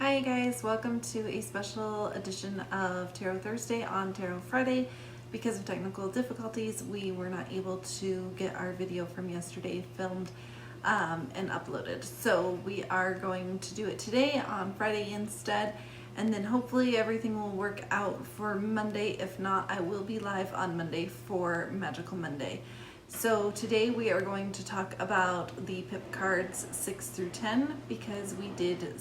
Hi guys, welcome to a special edition of Tarot Thursday on Tarot Friday. Because of technical difficulties, we were not able to get our video from yesterday filmed and uploaded. So we are going to do it today on Friday instead, and then hopefully everything will work out for Monday. If not, I will be live on Monday for Magical Monday. So today we are going to talk about the pip cards 6 through 10 because we did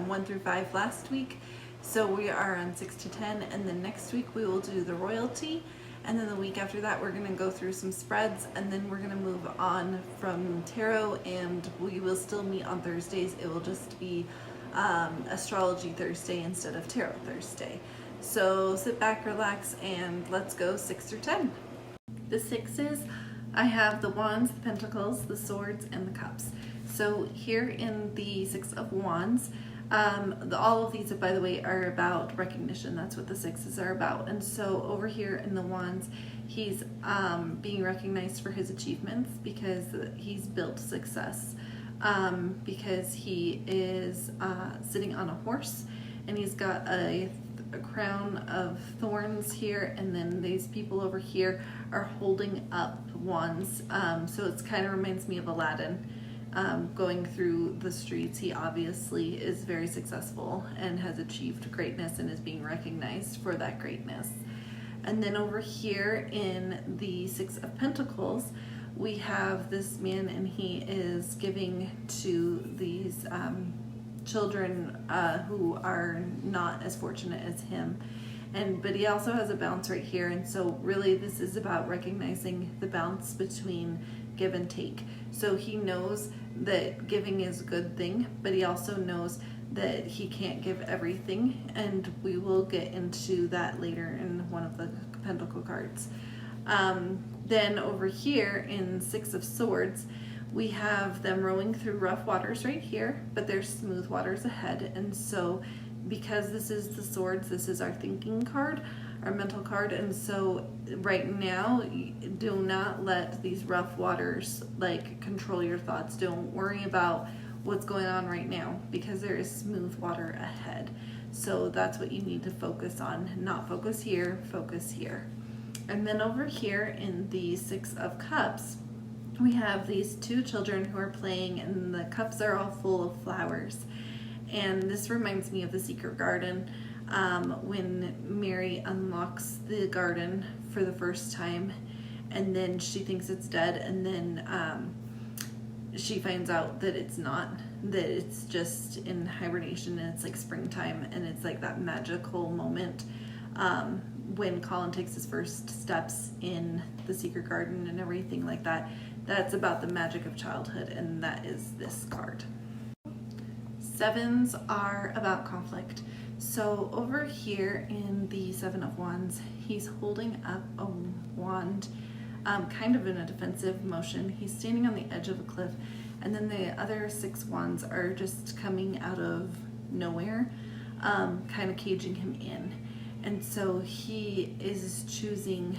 1 through 5 last week. So we are on 6 to 10, and then next week we will do the royalty, and then the week after that we're going to go through some spreads, and then we're going to move on from tarot, and we will still meet on Thursdays. It will just be Astrology Thursday instead of Tarot Thursday. So sit back, relax, and let's go 6 through 10. The sixes, I have the Wands, the Pentacles, the Swords, and the Cups. So here in the Six of Wands, all of these, by the way, are about recognition. That's what the sixes are about. And so over here in the Wands, he's being recognized for his achievements because he's built success. Because he is sitting on a horse, and he's got a crown of thorns here, and then these people over here are holding up wands. So it kind of reminds me of Aladdin going through the streets. He obviously is very successful and has achieved greatness and is being recognized for that greatness. And then over here in the Six of Pentacles, we have this man, and he is giving to these children who are not as fortunate as him, but he also has a balance right here. And so really this is about recognizing the balance between give and take. So he knows that giving is a good thing, but he also knows that he can't give everything, and we will get into that later in one of the Pentacle cards. Then over here in Six of Swords, we have them rowing through rough waters right here, but there's smooth waters ahead. And so because this is the swords, this is our thinking card, our mental card. And so right now, do not let these rough waters control your thoughts. Don't worry about what's going on right now, because there is smooth water ahead. So that's what you need to focus on. Not focus here, focus here. And then over here in the Six of Cups, we have these two children who are playing, and the cups are all full of flowers. And this reminds me of the secret garden, when Mary unlocks the garden for the first time, and then she thinks it's dead, and then she finds out that it's not, that it's just in hibernation, and it's like springtime, and it's like that magical moment when Colin takes his first steps in the secret garden and everything like that. That's about the magic of childhood, and that is this card. Sevens are about conflict. So over here in the Seven of Wands, he's holding up a wand, kind of in a defensive motion. He's standing on the edge of a cliff, and then the other six wands are just coming out of nowhere, kind of caging him in. And so he is choosing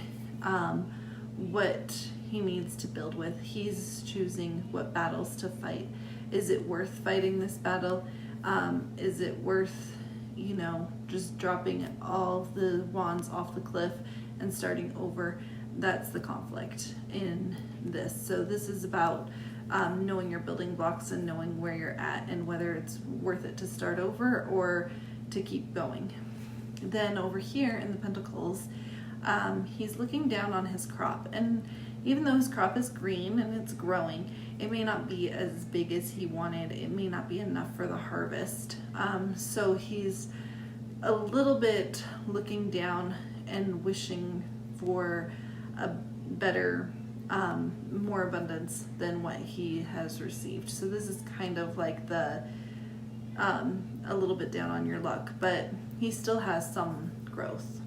what he needs to build with. He's choosing what battles to fight. Is it worth fighting this battle? Is it worth, just dropping all the wands off the cliff and starting over? That's the conflict in this. So this is about knowing your building blocks and knowing where you're at, and whether it's worth it to start over or to keep going. Then over here in the Pentacles, he's looking down on his crop, and even though his crop is green and it's growing, it may not be as big as he wanted. It may not be enough for the harvest. So he's a little bit looking down and wishing for a better, more abundance than what he has received. So this is kind of like the a little bit down on your luck, but he still has some growth.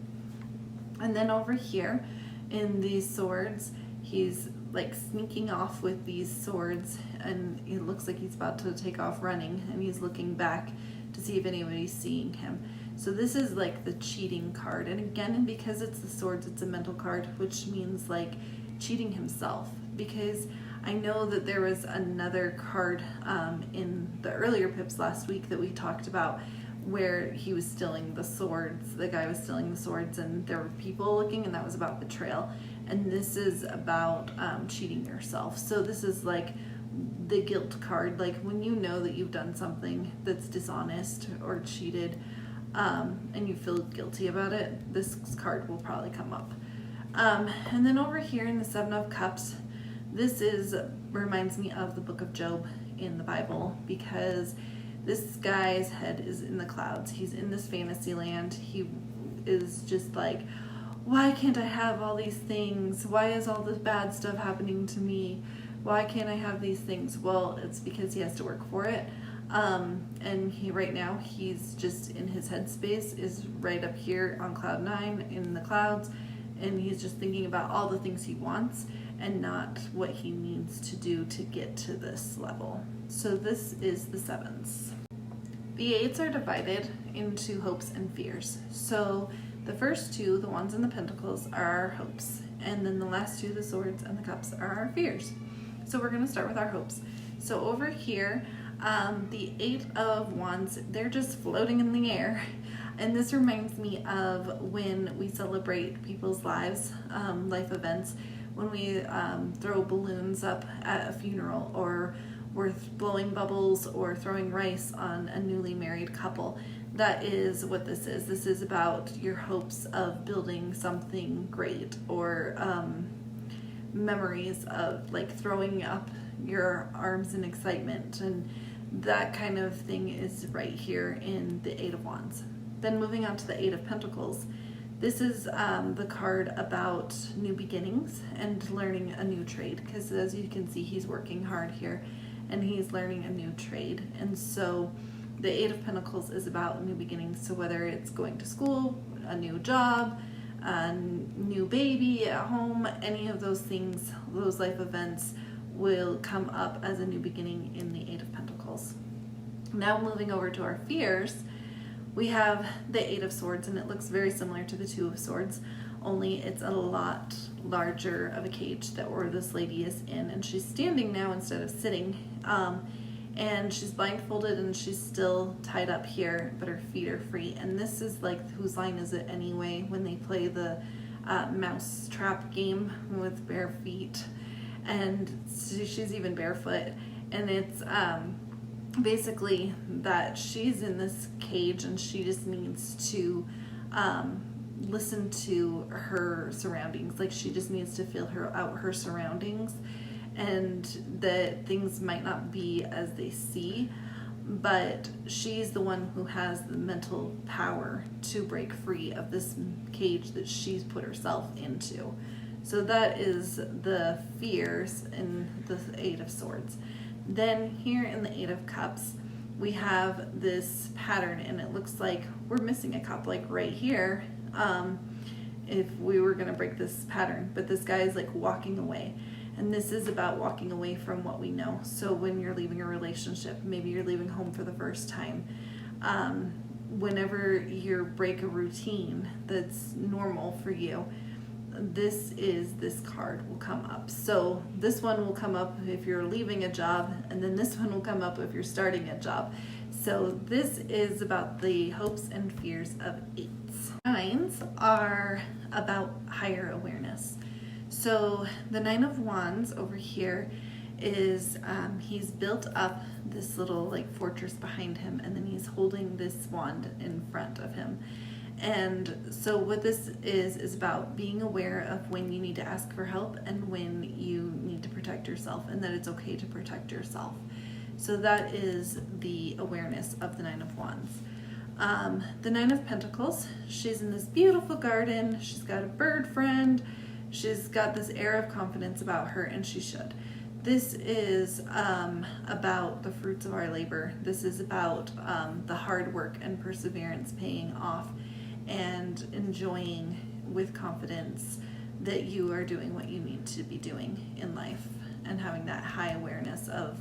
And then over here in these swords, he's like sneaking off with these swords, and it looks like he's about to take off running, and he's looking back to see if anybody's seeing him. So this is like the cheating card. And again, because it's the swords, it's a mental card, which means like cheating himself, because I know that there was another card in the earlier pips last week that we talked about where he was stealing the swords. The guy was stealing the swords and there were people looking, and that was about betrayal. And this is about cheating yourself. So this is like the guilt card, like when you know that you've done something that's dishonest or cheated, and you feel guilty about it, this card will probably come up. And then over here in the Seven of Cups, this reminds me of the book of Job in the Bible, because this guy's head is in the clouds. He's in this fantasy land. He is just like, why can't I have all these things? Why is all this bad stuff happening to me? Why can't I have these things? Well, it's because he has to work for it. And right now, he's just in his headspace is right up here on cloud 9 in the clouds. And he's just thinking about all the things he wants and not what he needs to do to get to this level. So this is the sevens. The eights are divided into hopes and fears. So the first two, the wands and the pentacles, are our hopes. And then the last two, the swords and the cups, are our fears. So we're going to start with our hopes. So over here, the 8 of wands, they're just floating in the air. And this reminds me of when we celebrate people's lives, life events, when we throw balloons up at a funeral, or we're blowing bubbles or throwing rice on a newly married couple. That is what this is. This is about your hopes of building something great, or memories of like throwing up your arms in excitement, and that kind of thing is right here in the 8 of wands. Then moving on to the 8 of pentacles, this is the card about new beginnings and learning a new trade, because as you can see, he's working hard here and he's learning a new trade. And so the 8 of pentacles is about new beginnings. So whether it's going to school, a new job, a new baby at home, any of those things, those life events will come up as a new beginning in the 8 of pentacles. Now moving over to our fears, we have the 8 of swords, and it looks very similar to the 2 of swords, only it's a lot larger of a cage that where this lady is in, and she's standing now instead of sitting, and she's blindfolded and she's still tied up here, but her feet are free. And this is like, whose line is it anyway, when they play the mouse trap game with bare feet, and she's even barefoot, and it's basically that she's in this cage and she just needs to listen to her surroundings. Like, she just needs to feel her surroundings, and that things might not be as they see, but she's the one who has the mental power to break free of this cage that she's put herself into. So that is the fears in the 8 of swords. Then here in the 8 of cups, we have this pattern, and it looks like we're missing a cup, like right here, if we were going to break this pattern. But this guy is like walking away, and this is about walking away from what we know. So when you're leaving a relationship, maybe you're leaving home for the first time, whenever you break a routine that's normal for you, this card will come up. So this one will come up if you're leaving a job, and then this one will come up if you're starting a job. So this is about the hopes and fears of 8s. 9s are about higher awareness. So the 9 of wands over here is he's built up this little like fortress behind him, and then he's holding this wand in front of him. And so what this is about being aware of when you need to ask for help and when you need to protect yourself, and that it's okay to protect yourself. So that is the awareness of the 9 of wands. The 9 of pentacles, she's in this beautiful garden. She's got a bird friend. She's got this air of confidence about her, and she should. This is about the fruits of our labor. This is about the hard work and perseverance paying off, and enjoying with confidence that you are doing what you need to be doing in life, and having that high awareness of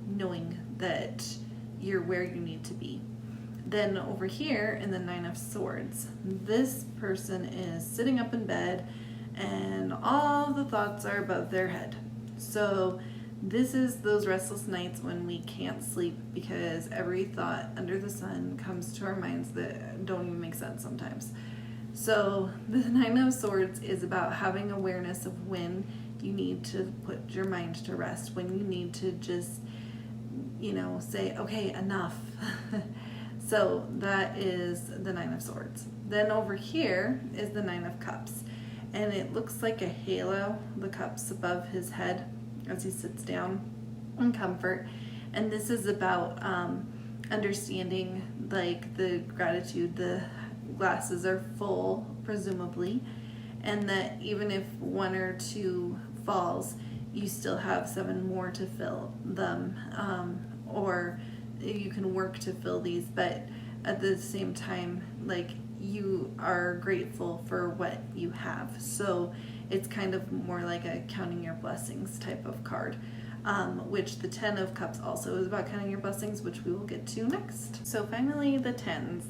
knowing that you're where you need to be. Then over here in the 9 of swords, this person is sitting up in bed and all the thoughts are above their head. So this is those restless nights when we can't sleep because every thought under the sun comes to our minds that don't even make sense sometimes. So the Nine of Swords is about having awareness of when you need to put your mind to rest, when you need to just, say, okay, enough. So that is the Nine of Swords. Then over here is the Nine of Cups. And it looks like a halo, the cups above his head as he sits down in comfort. And this is about understanding like the gratitude, the glasses are full, presumably, and that even if one or two falls, you still have 7 more to fill them, or you can work to fill these, but at the same time, like, you are grateful for what you have. So it's kind of more like a counting your blessings type of card, which the 10 of Cups also is about counting your blessings, which we will get to next. So finally, the 10s.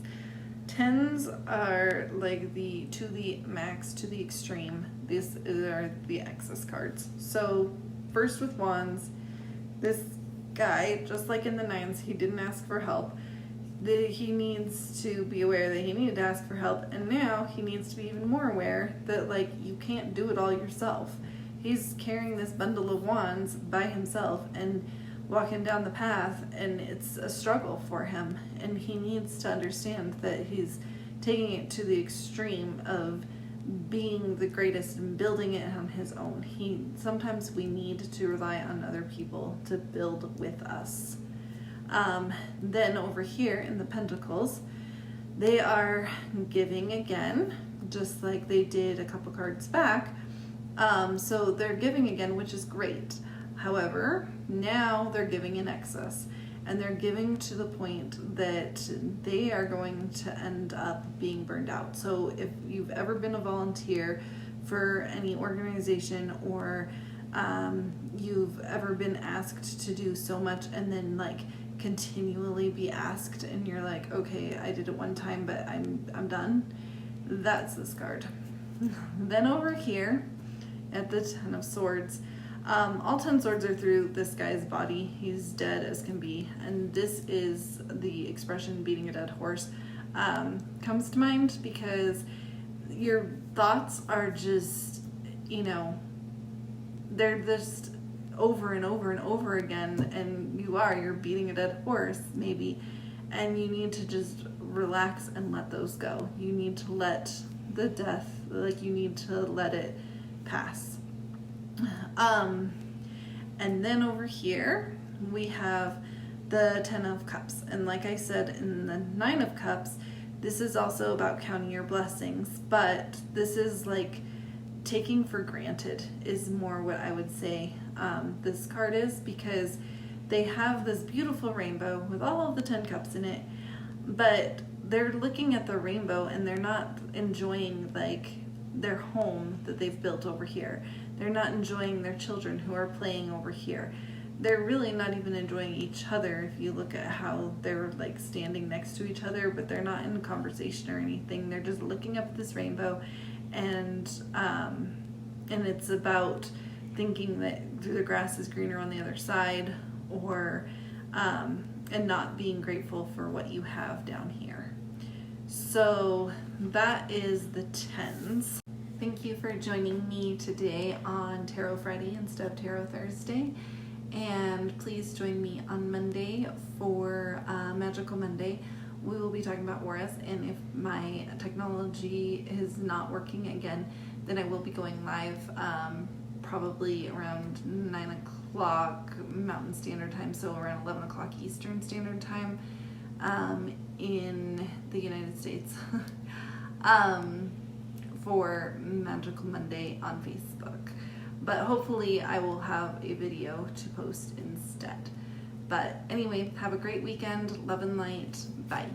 10s are like to the max, to the extreme. These are the excess cards. So first with Wands, this guy, just like in the 9s, he didn't ask for help. He needs to be aware that he needed to ask for help, and now he needs to be even more aware that, like, you can't do it all yourself. He's carrying this bundle of wands by himself and walking down the path, and it's a struggle for him, and he needs to understand that he's taking it to the extreme of being the greatest and building it on his own. Sometimes we need to rely on other people to build with us. Then over here in the Pentacles, they are giving again, just like they did a couple cards back. So they're giving again, which is great. However, now they're giving in excess, and they're giving to the point that they are going to end up being burned out. So if you've ever been a volunteer for any organization, or you've ever been asked to do so much and then like continually be asked and you're like, okay, I did it one time, but I'm done. That's this card. Then over here at the 10 of Swords, all 10 swords are through this guy's body. He's dead as can be. And this is the expression beating a dead horse comes to mind because your thoughts are just, they're just over and over and over again, and you're beating a dead horse maybe, and you need to just relax and let those go. You need to let the death, you need to let it pass. And then over here we have the 10 of Cups, and like I said in the 9 of Cups, this is also about counting your blessings, but this is like taking for granted is more what I would say this card is, because they have this beautiful rainbow with all of the 10 cups in it, but they're looking at the rainbow and they're not enjoying like their home that they've built over here. They're not enjoying their children who are playing over here. They're really not even enjoying each other if you look at how they're like standing next to each other, but they're not in conversation or anything. They're just looking up at this rainbow, and it's about thinking that the grass is greener on the other side, or and not being grateful for what you have down here. So that is the 10s. Thank you for joining me today on Tarot Friday instead of Tarot Thursday. And please join me on Monday for Magical Monday. We will be talking about auras, and if my technology is not working again, then I will be going live probably around 9 o'clock Mountain Standard Time, so around 11 o'clock Eastern Standard Time in the United States for Magical Monday on Facebook. But hopefully I will have a video to post instead. But anyway, have a great weekend. Love and light. Bye.